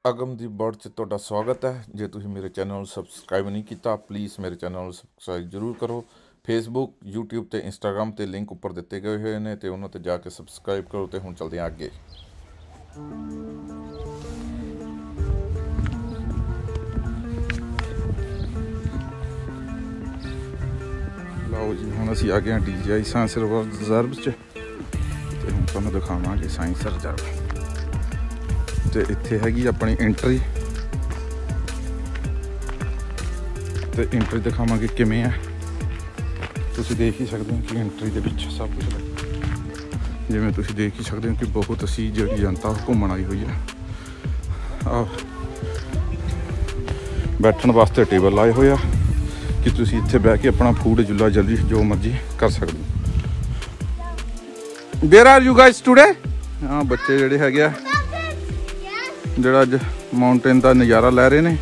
Agamdeep bird 'ਚ ਤੁਹਾਡਾ ਸਵਾਗਤ ਹੈ। ਜੇ ਤੁਸੀਂ ਮੇਰੇ ਚੈਨਲ ਨੂੰ ਸਬਸਕ੍ਰਾਈਬ ਨਹੀਂ ਕੀਤਾ ਪਲੀਜ਼ ਮੇਰੇ ਚੈਨਲ ਨੂੰ ਸਬਸਕ੍ਰਾਈਬ ਜ਼ਰੂਰ ਕਰੋ। ਫੇਸਬੁੱਕ, YouTube ਤੇ ਇੰਸਟਾਗ੍ਰਾਮ ਤੇ ਲਿੰਕ ਉੱਪਰ ਦਿੱਤੇ ਗਏ ਹੋਏ ਨੇ ਤੇ ਉਹਨਾਂ ਤੇ ਜਾ ਕੇ ਸਬਸਕ੍ਰਾਈਬ ਕਰੋ। ਤੇ ਹੁਣ ਚੱਲਦੇ ਹਾਂ ਅੱਗੇ। ਲਓ ਜੀ, ਹੁਣ ਅਸੀਂ ਆ ਗਏ ਹਾਂ DJI ਸਾਇੰਸ ਰਿਜ਼ਰਵ 'ਚ ਤੇ ਹੁਣ ਤੁਹਾਨੂੰ ਦਿਖਾਵਾਂਗੇ ਸਾਇੰਸ ਰਿਜ਼ਰਵ। ਤੇ ਇੱਥੇ ਹੈਗੀ ਆਪਣੀ ਐਂਟਰੀ ਤੇ ਐਂਟਰੀ ਦਿਖਾਵਾਂਗੇ ਕਿਵੇਂ ਆ। ਤੁਸੀਂ ਦੇਖ ਹੀ ਸਕਦੇ ਹੋ ਕਿ ਐਂਟਰੀ ਦੇ ਵਿੱਚ ਸਭ ਕੁਝ ਜਿਵੇਂ ਤੁਸੀਂ ਦੇਖ ਹੀ ਸਕਦੇ ਹੋ ਕਿ ਬਹੁਤ ਅਸੀਂ ਜਿਹੜੀ ਜਨਤਾ ਘੁੰਮਣ ਆਈ ਹੋਈ ਹੈ। ਬੈਠਣ ਵਾਸਤੇ ਟੇਬਲ ਲਾਏ ਹੋਏ ਆ ਕਿ ਤੁਸੀਂ ਇੱਥੇ ਬਹਿ ਕੇ ਆਪਣਾ ਫੂਡ ਜੁੱਲਾ ਜਲਦੀ ਜੋ ਮਰਜ਼ੀ ਕਰ ਸਕਦੇ ਹੋ। Where are you guys today? ਹਾਂ, ਬੱਚੇ ਜਿਹੜੇ ਹੈਗੇ ਆ ਜਿਹੜਾ ਅੱਜ ਮਾਊਂਟੇਨ ਦਾ ਨਜ਼ਾਰਾ ਲੈ ਰਹੇ ਨੇ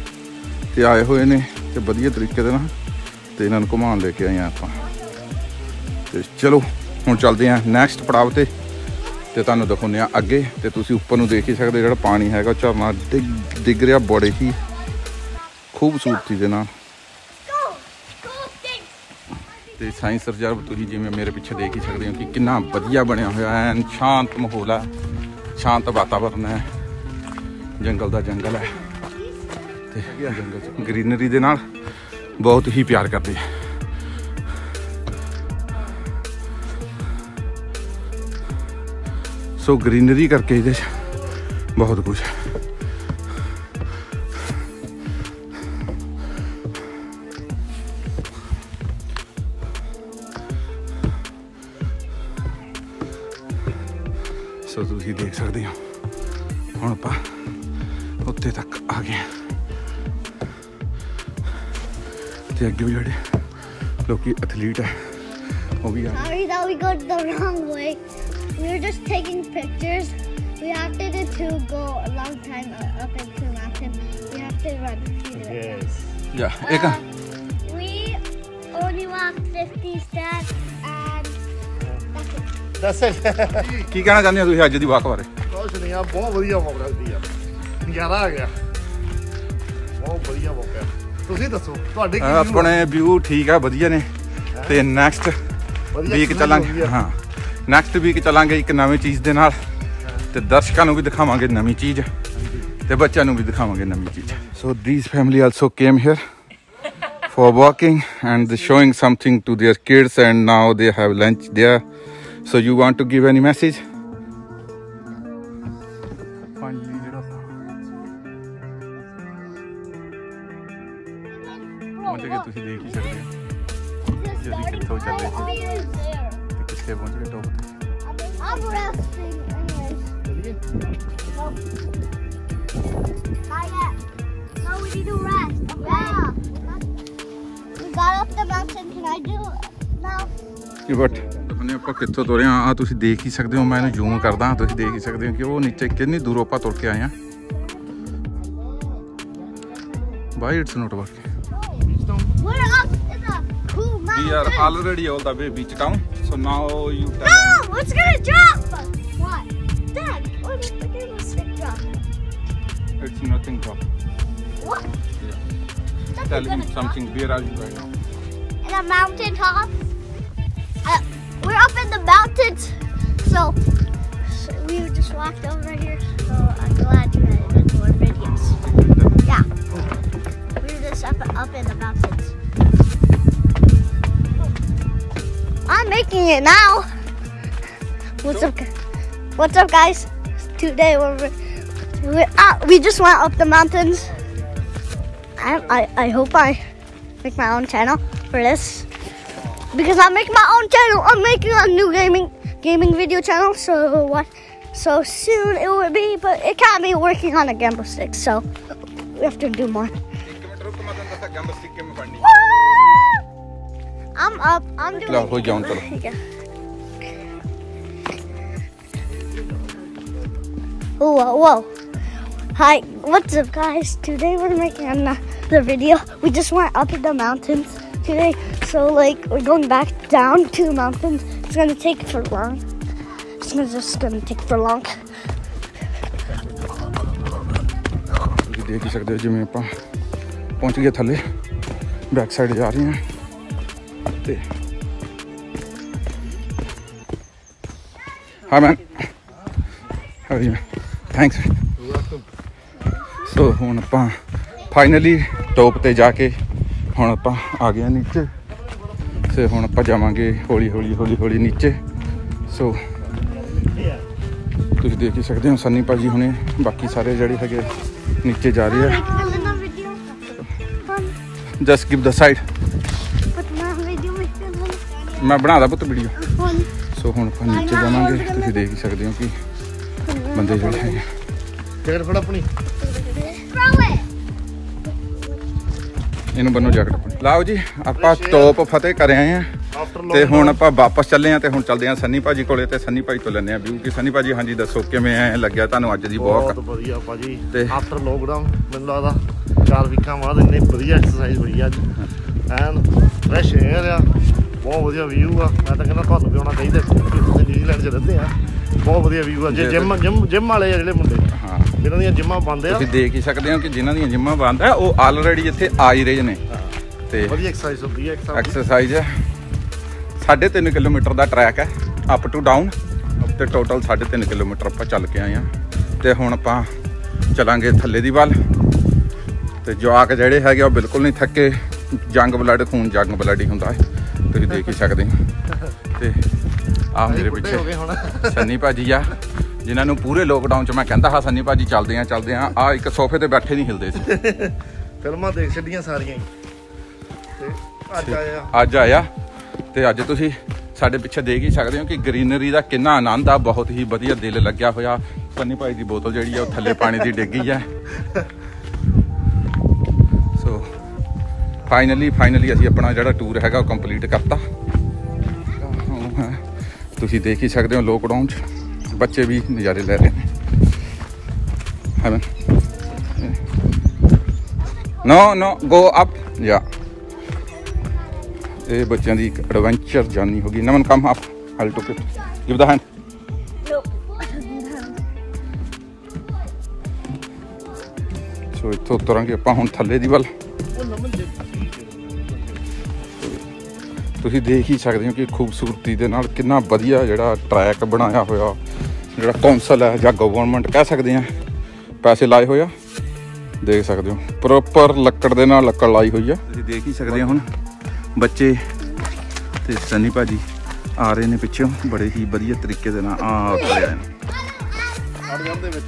ਤੇ ਆਏ ਹੋਏ ਨੇ ਤੇ ਵਧੀਆ ਤਰੀਕੇ ਦੇ ਨਾਲ ਤੇ ਇਹਨਾਂ ਨੂੰ ਘੁਮਾਉਣ ਲੈ ਕੇ ਆਏ ਆ ਆਪਾਂ। ਤੇ ਚਲੋ ਹੁਣ ਚੱਲਦੇ ਆ ਨੈਕਸਟ ਪੜਾਵ ਤੇ ਤੁਹਾਨੂੰ ਦਿਖਾਉਂਦੇ ਆ ਅੱਗੇ। ਤੇ ਤੁਸੀਂ ਉੱਪਰ ਨੂੰ ਦੇਖ ਹੀ ਸਕਦੇ ਜਿਹੜਾ ਪਾਣੀ ਹੈਗਾ ਝਰਨਾ ਡਿੱਗ ਰਿਹਾ ਬੜੇ ਹੀ ਖੂਬਸੂਰਤੀ ਦੇ ਨਾਲ। ਤੇ ਸਾਇੰਸ ਰਿਜ਼ਰਵ ਤੁਸੀਂ ਜਿਵੇਂ ਮੇਰੇ ਪਿੱਛੇ ਦੇਖ ਹੀ ਸਕਦੇ ਹੋ ਕਿ ਕਿੰਨਾ ਵਧੀਆ ਬਣਿਆ ਹੋਇਆ ਐਨ ਸ਼ਾਂਤ ਮਾਹੌਲ ਹੈ, ਸ਼ਾਂਤ ਵਾਤਾਵਰਨ ਹੈ, ਜੰਗਲ ਦਾ ਜੰਗਲ ਹੈ ਤੇ ਜੰਗਲ 'ਚ ਗਰੀਨਰੀ ਦੇ ਨਾਲ ਬਹੁਤ ਹੀ ਪਿਆਰ ਕਰਦੇ ਆ। ਸੋ ਗਰੀਨਰੀ ਕਰਕੇ ਇਹਦੇ 'ਚ ਬਹੁਤ ਕੁਛ ਹੈ। ਸੋ ਤੁਸੀਂ ਦੇਖ ਸਕਦੇ ਹੋ ਹੁਣ ਆਪਾਂ ਉੱਤੇ ਤੱਕ ਆ ਗਏ ਤੇ ਅੱਗੇ ਜਿਹੜੇ ਲੋਕੀ ਐਥਲੀਟ ਹੈ ਉਹ ਵੀ ਆ। Sorry that we got the wrong way. We were just taking pictures. We have to go a long time up into the mountain. We have to run. Yes. Yeah. We only walked 50 steps and That's it. ਕੀ ਕਹਿਣਾ ਚਾਹੁੰਦੇ ਹੋ ਤੁਸੀਂ ਅੱਜ ਦੀ ਵਾਕ ਬਾਰੇ? ਕੁਛ ਨਹੀਂ ਆ, ਬਹੁਤ ਵਧੀਆ ਮੌਕਾ ਸੀ ਯਾਰ, ਨਜ਼ਾਰਾ ਆ ਗਿਆ, ਬਹੁਤ ਵਧੀਆ ਮੌਕਾ। ਤੁਸੀਂ ਦੱਸੋ ਤੁਹਾਡੇ ਕੀ ਆਪਣੇ ਵਿਊ? ਠੀਕ ਆ, ਵਧੀਆ ਨੇ। ਤੇ ਨੈਕਸਟ ਵੀਕ ਚੱਲਾਂਗੇ। ਹਾਂ, ਨੈਕਸਟ ਵੀਕ ਚੱਲਾਂਗੇ ਇੱਕ ਨਵੀਂ ਚੀਜ਼ ਦੇ ਨਾਲ ਤੇ ਦਰਸ਼ਕਾਂ ਨੂੰ ਵੀ ਦਿਖਾਵਾਂਗੇ ਨਵੀਂ ਚੀਜ਼ ਤੇ ਬੱਚਿਆਂ ਨੂੰ ਵੀ ਦਿਖਾਵਾਂਗੇ ਨਵੀਂ ਚੀਜ਼। ਸੋ these family also came here for walking and showing something to their kids and now they have lunch there. So you want to give any message? ਤੁਸੀਂ ਦੇਖ ਹੀ ਸਕਦੇ ਹੋ ਜਿਹੜੀ ਕਿੱਥੋਂ ਚੱਲੇ ਤੇ ਕਿੱਥੇ ਪਹੁੰਚ ਗਏ ਟੌਪ ਤੇ। I'm resting anyways. Not yet. No, we need to rest. Yeah. We got up the mountain. Can I do it now? But ਉਹਨੇ ਆਪਾਂ ਕਿੱਥੋਂ ਤੁਰੇ ਆ ਆ ਤੁਸੀਂ ਦੇਖ ਹੀ ਸਕਦੇ ਹੋ। ਮੈਂ ਇਹਨੂੰ ਜ਼ੂਮ ਕਰਦਾ, ਤੁਸੀਂ ਦੇਖ ਹੀ ਸਕਦੇ ਹੋ ਕਿ ਉਹ ਨੀਚੇ ਕਿੰਨੀ ਦੂਰੋਂ ਆਪਾਂ ਤੁਰ ਕੇ ਆਏ ਆ। Why it's not working? We're up in the cool mountain. We are already all the way beach town. So now you tell No, it's gonna drop. What? Dad, what if the cable stick drop? It's nothing drop. What? Yeah. That's Tell me gonna something. Where are you right now? In a mountain top. We're up in the mountains, so we just walked over here. So I'm glad you had more videos. Yeah, we were just up in the mountains. I'm making it now. What's up? What's up, guys? Today we just went up the mountains. I hope I make my own channel for this. Because I'm making my own channel. I'm making a new gaming video channel. So what? So soon it will be, but it can't be working on a gamble stick. So we have to do more. I'm up. I'm doing. Yeah. Whoa. Hi, what's up, guys? Today we're making another video. We just went up in the mountains today, so like we're going back down to the mountains. It's gonna take for long. It's just gonna take for long. ਤੁਸੀਂ ਦੇਖ ਹੀ ਸਕਦੇ ਹੋ ਜਿਵੇਂ ਆਪਾਂ ਪਹੁੰਚ ਗਏ ਥੱਲੇ, back side ਜਾ ਰਹੇ ਹਾਂ ਤੇ ਹਾਂ ma'am how are you thanks. So ਹੁਣ ਆਪਾਂ ਫਾਈਨਲੀ ਟੋਪ ਤੇ ਜਾ ਕੇ ਹੁਣ ਆਪਾਂ ਆ ਗਏ ਨੀਚੇ ਤੇ ਹੁਣ ਆਪਾਂ ਜਾਵਾਂਗੇ ਹੌਲੀ ਹੌਲੀ ਨੀਚੇ। ਸੋ ਤੁਸੀਂ ਦੇਖ ਹੀ ਸਕਦੇ ਹੋ ਸੰਨੀ ਭਾਜੀ ਹੁਣੇ ਬਾਕੀ ਸਾਰੇ ਜਿਹੜੇ ਹੈਗੇ ਨੀਚੇ ਜਾ ਰਹੇ ਆ। ਜਸਟ ਗਿਵ ਦ ਸਾਈਡ ਮੈਂ ਬਣਾਦਾ ਪੁੱਤ ਵੀਡੀਓ। ਸੋ ਹੁਣ ਆਪਾਂ ਨੀਚੇ ਜਾਵਾਂਗੇ, ਤੁਸੀਂ ਦੇਖ ਹੀ ਸਕਦੇ ਹੋ ਕਿ ਬੰਦੇ ਜਿਹੜੇ ਹੈਗੇ। ਜੈਕਟ ਫੜ ਆਪਣੀ, ਇਹਨੂੰ ਬੰਨੋ ਜੈਕਟ ਆਪਣੀ। ਲਾਓ ਜੀ ਆਪਾਂ ਟੋਪ ਫਤਿਹ ਕਰ ਆਏ ਆ ਤੇ ਹੁਣ ਆਪਾਂ ਵਾਪਸ ਚੱਲੇ ਆ ਤੇ ਹੁਣ ਚੱਲਦੇ ਆ ਸੰਨੀ ਭਾਜੀ ਕੋਲੇ ਤੇ ਸੰਨੀ ਭਾਜੀ ਤੋਂ ਲੈਣੇ ਆ ਵਿਊ ਕਿ ਸੰਨੀ ਭਾਜੀ ਹਾਂਜੀ ਦੱਸੋ ਕਿਵੇਂ ਐ ਲੱਗਿਆ ਤੁਹਾਨੂੰ ਅੱਜ ਦੀ ਵਾਕ? ਬਹੁਤ ਵਧੀਆ ਭਾਜੀ ਤੇ ਆਫਟਰ ਲੋਕਡਾਊਨ ਮੈਨੂੰ ਲੱਗਦਾ 4 ਵੀਕਾਂ ਬਾਅਦ ਇੰਨੇ ਵਧੀਆ ਐਕਸਰਸਾਈਜ਼ ਹੋਈ ਅੱਜ, ਐਨ ਫਰੈਸ਼ ਏਅਰ ਆ, ਬਹੁਤ ਵਧੀਆ ਵਿਊ ਆ। ਮੈਂ ਤਾਂ ਕਹਿੰਦਾ ਤੁਹਾਨੂੰ ਵੀ ਆਉਣਾ ਚਾਹੀਦਾ, ਤੁਸੀਂ ਨਿਊਜ਼ੀਲੈਂਡ 'ਚ ਰਹਿੰਦੇ ਆ, ਬਹੁਤ ਵਧੀਆ ਵਿਊ ਆ। ਜੇ ਜਿਮ ਵਾਲੇ ਆ ਜਿਹੜੇ ਮੁੰਡੇ ਹਾਂ ਜਿਹਨਾਂ ਦੀਆਂ ਜਿੰਮਾਂ ਬੰਦ ਆ, ਤੁਸੀਂ ਦੇਖ ਹੀ ਸਕਦੇ ਹੋ ਕਿ ਜਿਨ੍ਹਾਂ ਦੀਆਂ ਜਿੰਮਾਂ ਬੰਦ ਆ ਉਹ ਆਲਰੇਡੀ ਇੱਥੇ ਆ ਹੀ ਰਹੇ ਨੇ ਤੇ ਵਧੀਆ ਐਕਸਰਸਾਈਜ਼ ਹੁੰਦੀ ਹੈ। ਐਕਸਰਸਾਈਜ਼ 3.5 ਕਿਲੋਮੀਟਰ ਦਾ ਟਰੈਕ ਹੈ ਅਪ ਟੂ ਡਾਊਨ ਤੇ ਟੋਟਲ 3.5 ਕਿਲੋਮੀਟਰ ਆਪਾਂ ਚੱਲ ਕੇ ਆਏ ਹਾਂ ਤੇ ਹੁਣ ਆਪਾਂ ਚਲਾਂਗੇ ਥੱਲੇ ਦੀ ਵੱਲ। ਤੇ ਜਵਾਕ ਜਿਹੜੇ ਹੈਗੇ ਉਹ ਬਿਲਕੁਲ ਨਹੀਂ ਥੱਕੇ, ਜੰਗ ਬਲੱਡ ਖੂਨ ਜੰਗ ਬਲੱਡ ਹੀ ਹੁੰਦਾ ਹੈ, ਤੁਸੀਂ ਦੇਖ ਹੀ ਸਕਦੇ ਹੋ। ਤੇ ਆਹ ਮੇਰੇ ਪਿੱਛੇ ਸੰਨੀ ਭਾਜੀ ਆ ਜਿਨ੍ਹਾਂ ਨੂੰ ਪੂਰੇ ਲੋਕਡਾਊਨ 'ਚ ਮੈਂ ਕਹਿੰਦਾ ਹਾਂ ਸੰਨੀ ਭਾਜੀ ਚੱਲਦੇ ਆ ਆ ਇੱਕ ਸੋਫੇ ਤੇ ਬੈਠੇ ਨਹੀਂ ਹਿਲਦੇ ਸੀ। ਫਿਲਮਾਂ ਦੇਖ ਛੱਡੀਆਂ ਸਾਰੀਆਂ ਤੇ ਅੱਜ ਆਇਆ ਤੇ ਅੱਜ ਤੁਸੀਂ ਸਾਡੇ ਪਿੱਛੇ ਦੇਖ ਹੀ ਸਕਦੇ ਹੋ ਕਿ ਗ੍ਰੀਨਰੀ ਦਾ ਕਿੰਨਾ ਆਨੰਦ ਆ, ਬਹੁਤ ਹੀ ਵਧੀਆ ਦਿਲ ਲੱਗਿਆ ਹੋਇਆ। ਸੰਨੀ ਭਾਈ ਦੀ ਬੋਤਲ ਜਿਹੜੀ ਆ ਉਹ ਥੱਲੇ ਪਾਣੀ ਦੀ ਡਿੱਗੀ ਆ। ਸੋ ਫਾਈਨਲੀ ਅਸੀਂ ਆਪਣਾ ਜਿਹੜਾ ਟੂਰ ਹੈਗਾ ਉਹ ਕੰਪਲੀਟ ਕਰਤਾ। ਤੁਸੀਂ ਦੇਖ ਹੀ ਸਕਦੇ ਹੋ ਲੋਕਡਾਊਨ 'ਚ ਬੱਚੇ ਵੀ ਨਜ਼ਾਰੇ ਲੈ ਰਹੇ ਨੇ। ਨੋ ਗੋ ਅਪ ਜਾ। ਇਹ ਬੱਚਿਆਂ ਦੀ ਇੱਕ ਐਡਵੈਂਚਰ ਜਰਨੀ ਹੋ ਗਈ। Naman come up, I took it, give the hand. So ਇੱਥੋਂ ਉਤਰਾਂਗੇ ਆਪਾਂ ਹੁਣ ਥੱਲੇ ਦੀ ਵੱਲ। ਤੁਸੀਂ ਦੇਖ ਹੀ ਸਕਦੇ ਹੋ ਕਿ ਖੂਬਸੂਰਤੀ ਦੇ ਨਾਲ ਕਿੰਨਾ ਵਧੀਆ ਜਿਹੜਾ ਟਰੈਕ ਬਣਾਇਆ ਹੋਇਆ, ਜਿਹੜਾ ਕੌਂਸਲ ਹੈ ਜਾਂ ਗਵਰਨਮੈਂਟ ਕਹਿ ਸਕਦੇ ਆ, ਪੈਸੇ ਲਾਏ ਹੋਏ ਆ, ਦੇਖ ਸਕਦੇ ਹੋ ਪ੍ਰੋਪਰ ਲੱਕੜ ਦੇ ਨਾਲ ਲੱਕੜ ਲਾਈ ਹੋਈ ਆ। ਤੁਸੀਂ ਦੇਖ ਹੀ ਸਕਦੇ ਹੋ ਹੁਣ ਬੱਚੇ ਤੇ ਸੰਨੀ ਭਾਜੀ ਆ ਰਹੇ ਨੇ ਪਿੱਛੋਂ ਬੜੇ ਹੀ ਵਧੀਆ ਤਰੀਕੇ ਦੇ ਨਾਲ ਆ ਰਹੇ ਨੇ।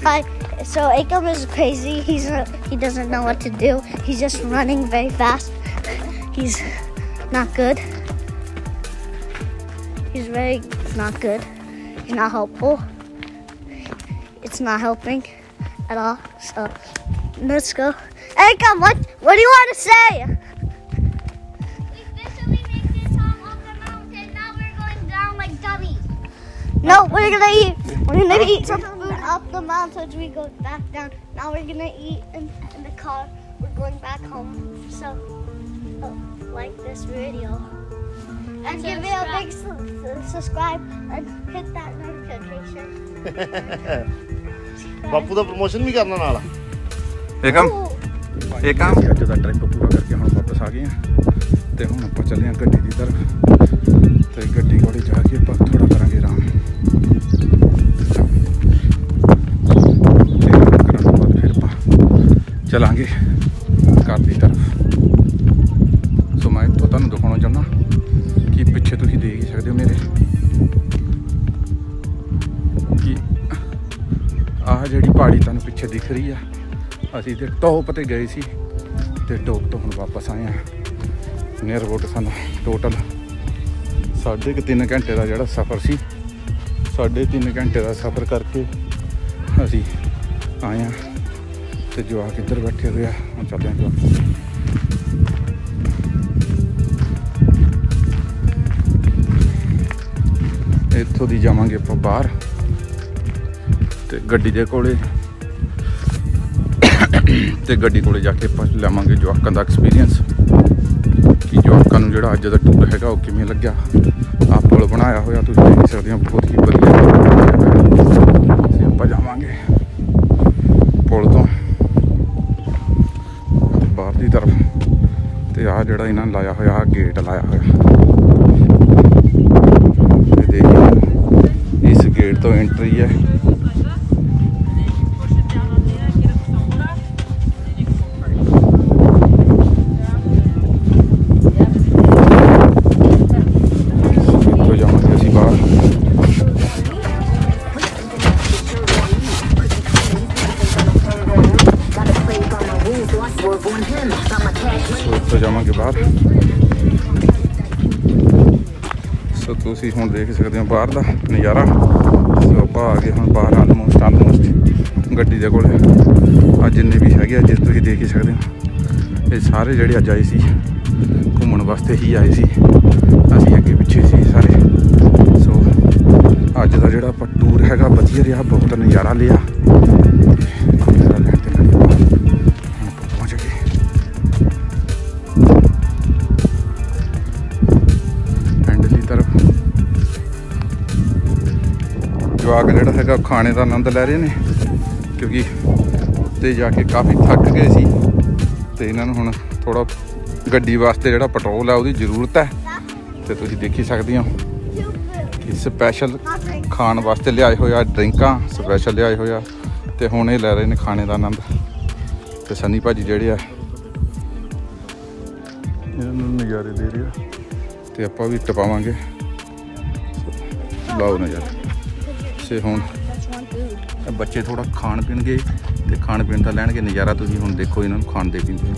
Hi. So Akam is crazy. He doesn't know what to do. He's just running very fast. He's not good. He's very not good. He's not helpful. It's not helping at all. So let's go. Akam, what do you want to say? We officially made this home up the mountain. Now we're going down like dummies. No, we're gonna eat some food up the mountains. We go back down. Now we're gonna eat in the car. We're going back home. So like this video and give me a big subscribe and hit that notification. ਬਾਪੂ ਦਾ promotion ਵੀ ਕਰਨਾ ਨਾਲ। ਏਕਮ ਅੱਜ ਦਾ trip ਪੂਰਾ ਕਰਕੇ ਹੁਣ ਵਾਪਸ ਆ ਗਏ ਆ ਤੇ ਹੁਣ ਆਪਾਂ ਚੱਲੇ ਆ ਗੱਡੀ ਦੀ ਤਰਫ ਤੇ ਗੱਡੀ ਕੋਲੇ ਜਾ ਕੇ ਆਪਾਂ ਥੋੜਾ ਕਰਾਂਗੇ ਆਰਾਮ। ਚਲਾਂਗੇ ਘਰ ਦੀ ਤਰਫ। ਸੋ ਮੈਂ ਇੱਥੋਂ ਤੁਹਾਨੂੰ ਦਿਖਾਉਣਾ ਚਾਹੁੰਦਾ ਕਿ ਪਿੱਛੇ ਤੁਸੀਂ ਦੇਖ ਹੀ ਸਕਦੇ ਹੋ ਮੇਰੇ ਕਿ ਆਹ ਜਿਹੜੀ ਪਹਾੜੀ ਤੁਹਾਨੂੰ ਪਿੱਛੇ ਦਿਖ ਰਹੀ ਆ, ਅਸੀਂ ਤੇ ਟੋਪ ਤੇ ਗਏ ਸੀ ਤੇ ਟੋਪ ਤੋਂ ਹੁਣ ਵਾਪਸ ਆਏ ਆ। ਨੀਅਰ ਅਬਾਊਟ ਸਾਨੂੰ ਟੋਟਲ 3.5 ਘੰਟੇ ਦਾ ਜਿਹੜਾ ਸਫ਼ਰ ਸੀ, 3.5 ਘੰਟੇ ਦਾ ਸਫ਼ਰ ਕਰਕੇ ਅਸੀਂ ਆਏ ਆ ਤੇ ਜਵਾਕ ਇੱਧਰ ਬੈਠੇ ਹੋਏ ਆ। ਹੁਣ ਚੱਲਦੇ ਹਾਂ ਇੱਥੋਂ ਦੀ ਜਾਵਾਂਗੇ ਆਪਾਂ ਬਾਹਰ ਤੇ ਗੱਡੀ ਦੇ ਕੋਲੇ ਤੇ ਗੱਡੀ ਕੋਲੇ ਜਾ ਕੇ ਆਪਾਂ ਲਵਾਂਗੇ ਜਵਾਕਾਂ ਦਾ ਐਕਸਪੀਰੀਅੰਸ ਕਿ ਜਵਾਕਾਂ ਨੂੰ ਜਿਹੜਾ ਅੱਜ ਦਾ ਟੂਰ ਹੈਗਾ ਉਹ ਕਿਵੇਂ ਲੱਗਿਆ। ਆਹ ਪੁਲ ਬਣਾਇਆ ਹੋਇਆ ਤੁਸੀਂ ਦੇਖ ਸਕਦੇ ਹੋ, ਬਹੁਤ ਹੀ ਵਧੀਆ। ਆਪਾਂ ਜਾਵਾਂਗੇ ਪੁਲ ਤੋਂ ਜਿਹੜਾ ਇਹਨਾਂ ਨੇ ਲਾਇਆ ਹੋਇਆ ਗੇਟ ਲਾਇਆ ਹੋਇਆ ਤੇ ਦੇਖੋ ਇਸ ਗੇਟ ਤੋਂ ਐਂਟਰੀ ਹੈ। ਇੱਥੋਂ ਜਾਵਾਂਗੇ ਅਸੀਂ ਬਾਹਰ। तो जावांगे बाहर। सो तुसी हुण देख सकते हो बाहर का नज़ारा। सो आप आ गए हम बाहर आलमोस्ट गड्डी दे कोल आ जिन्ने भी है जिस तुसी देख ही सकते हो। ये सारे जेह्ड़े अज आए सी घूमन वास्ते ही आए सी, असीं अगे पिछे सी सारे। सो अज का जिहड़ा टूर हैगा वधिया रहा, बहुत नज़ारा लिया। जवाक जिहड़ा हैगा खाने का आनंद लै रहे हैं क्योंकि उत्ते जाके काफ़ी थक गए सी ते इन्हां नूं हुण थोड़ा गड्डी वास्ते जिहड़ा पेट्रोल है उसकी जरूरत है। तो तुसीं देखी सकदे हो कि स्पैशल खाण वास्ते लिआए होया ड्रिंकां स्पैशल लिआए होया ते हुण ये लै रहे हैं खाने का आनंद। ते सनी भाजी जिहड़े आ इन्हां नूं नज़ारे दे रहे आ ते आपां भी टपावांगे। लाओ नज़ारे से हुण बच्चे थोड़ा खाण पीणगे ते खाण पीण दा लैणगे नज़ारा। तुसीं हुण देखो इन्हां नूं खाण दे पींदे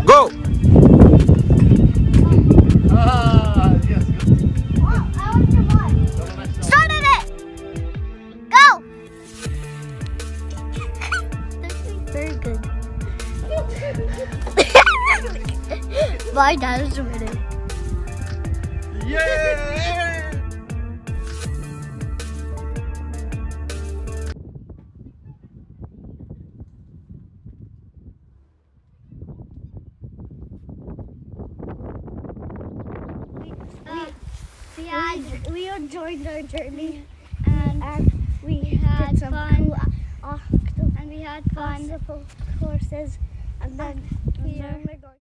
Go! Started it! Go! Very good. My dad is winning. Yeah! We enjoyed our journey and we had fun. And we had fun. Courses and then we're going.